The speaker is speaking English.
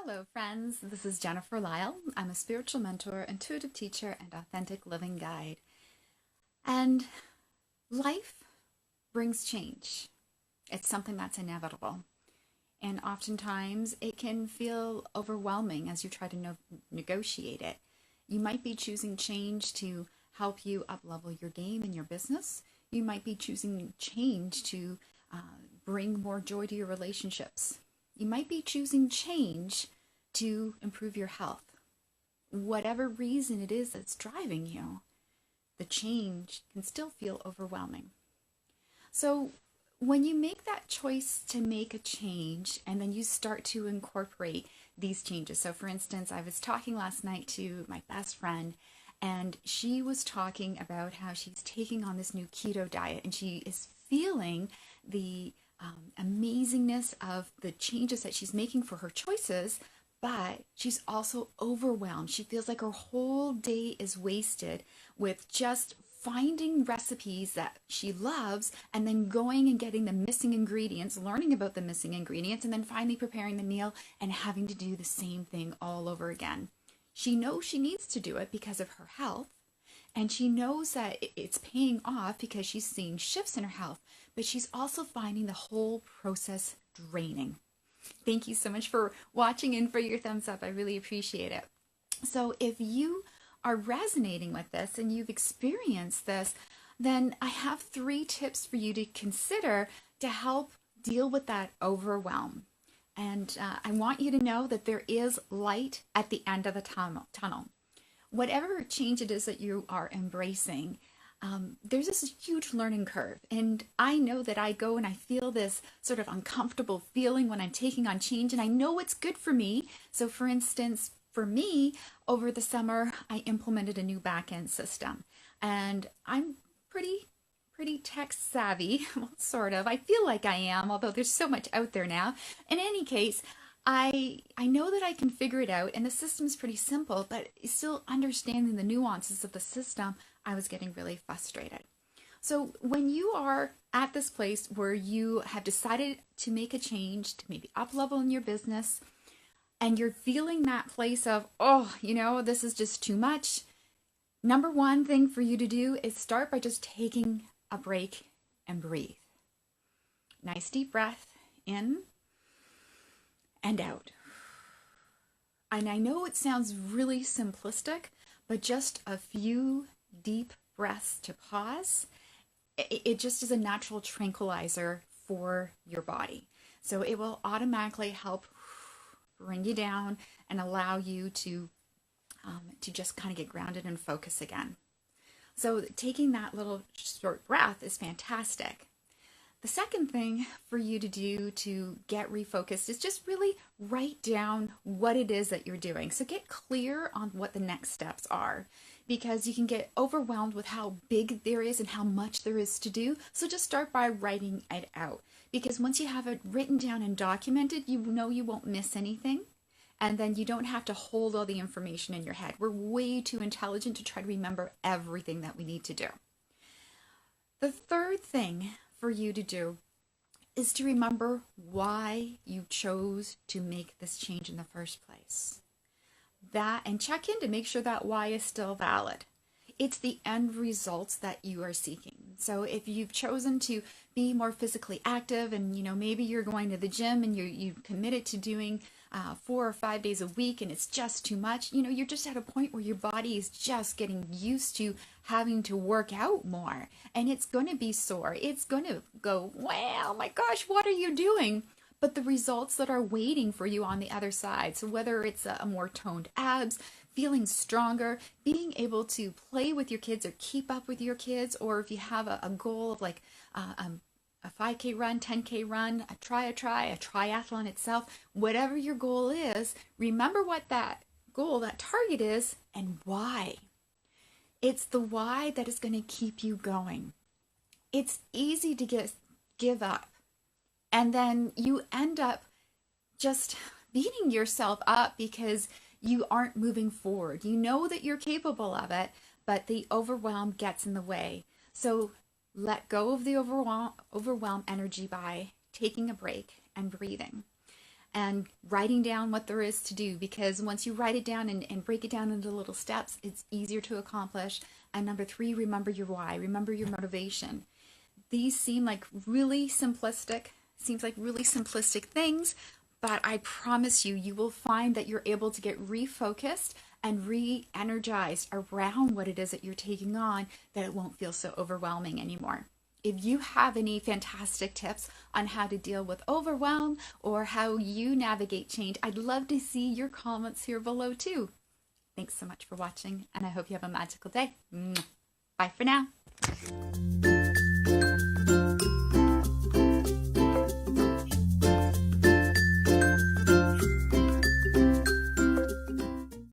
Hello, friends. This is Jennifer Lyall. I'm a spiritual mentor, intuitive teacher, and authentic living guide. And life brings change. It's something that's inevitable. And oftentimes it can feel overwhelming as you try to negotiate it. You might be choosing change to help you uplevel your game in your business. You might be choosing change to uh, bring more joy to your relationships. You might be choosing change to improve your health. Whatever reason it is that's driving you, the change can still feel overwhelming. So when you make that choice to make a change and then you start to incorporate these changes. So for instance, I was talking last night to my best friend and she was talking about how she's taking on this new keto diet and she is feeling the amazingness of the changes that she's making for her choices, but she's also overwhelmed. She feels like her whole day is wasted with just finding recipes that she loves and then going and getting the missing ingredients, learning about the missing ingredients, and then finally preparing the meal and having to do the same thing all over again. She knows she needs to do it because of her health, and she knows that it's paying off because she's seeing shifts in her health, but she's also finding the whole process draining. Thank you so much for watching and for your thumbs up. I really appreciate it. So if you are resonating with this and you've experienced this, then I have 3 tips for you to consider to help deal with that overwhelm. And I want you to know that there is light at the end of the tunnel. Whatever change it is that you are embracing, there's this huge learning curve. And I know that I go and I feel this sort of uncomfortable feeling when I'm taking on change, and I know it's good for me. So for instance, for me, over the summer, I implemented a new back-end system. And I'm pretty tech savvy, well, sort of. I feel like I am, although there's so much out there now. In any case, I know that I can figure it out, and the system's pretty simple, but still understanding the nuances of the system, I was getting really frustrated. So when you are at this place where you have decided to make a change, to maybe up level in your business, and you're feeling that place of, oh, this is just too much, number one thing for you to do is start by just taking a break and breathe. Nice deep breath in and out. And I know it sounds really simplistic, but just a few deep breaths to pause, it just is a natural tranquilizer for your body. So it will automatically help bring you down and allow you to just kind of get grounded and focus again. So taking that little short breath is fantastic. The second thing for you to do to get refocused is just really write down what it is that you're doing. So get clear on what the next steps are, because you can get overwhelmed with how big there is and how much there is to do. So just start by writing it out, because once you have it written down and documented, you know you won't miss anything. And then you don't have to hold all the information in your head. We're way too intelligent to try to remember everything that we need to do. The third thing for you to do is to remember why you chose to make this change in the first place. And check in to make sure that why is still valid. It's the end results that you are seeking. So if you've chosen to be more physically active and maybe you're going to the gym and you've committed to doing 4 or 5 days a week and it's just too much, you're just at a point where your body is just getting used to having to work out more, and it's going to be sore. It's going to go, wow, my gosh, what are you doing? But the results that are waiting for you on the other side. So whether it's a more toned abs, feeling stronger, being able to play with your kids or keep up with your kids, or if you have a goal of like a 5K run, 10K run, a triathlon itself, whatever your goal is, remember what that goal, that target is, and why. It's the why that is going to keep you going. It's easy to give up, and then you end up just beating yourself up because you aren't moving forward. You know that you're capable of it, but the overwhelm gets in the way. So let go of the overwhelm energy by taking a break and breathing. and writing down what there is to do, because once you write it down and break it down into little steps, it's easier to accomplish. And number three, remember your why, remember your motivation. These seems like really simplistic things, but I promise you, you will find that you're able to get refocused and re-energized around what it is that you're taking on, that it won't feel so overwhelming anymore. If you have any fantastic tips on how to deal with overwhelm or how you navigate change, I'd love to see your comments here below too. Thanks so much for watching, and I hope you have a magical day. Bye for now.